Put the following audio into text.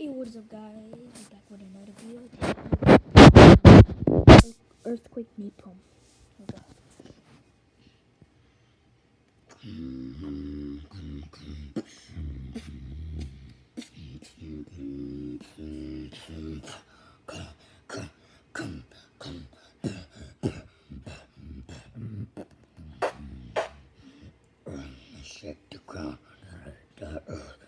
Hey, what is up, guys? We're back with another video. Earthquake napalm. Okay. Shake the ground, the earth,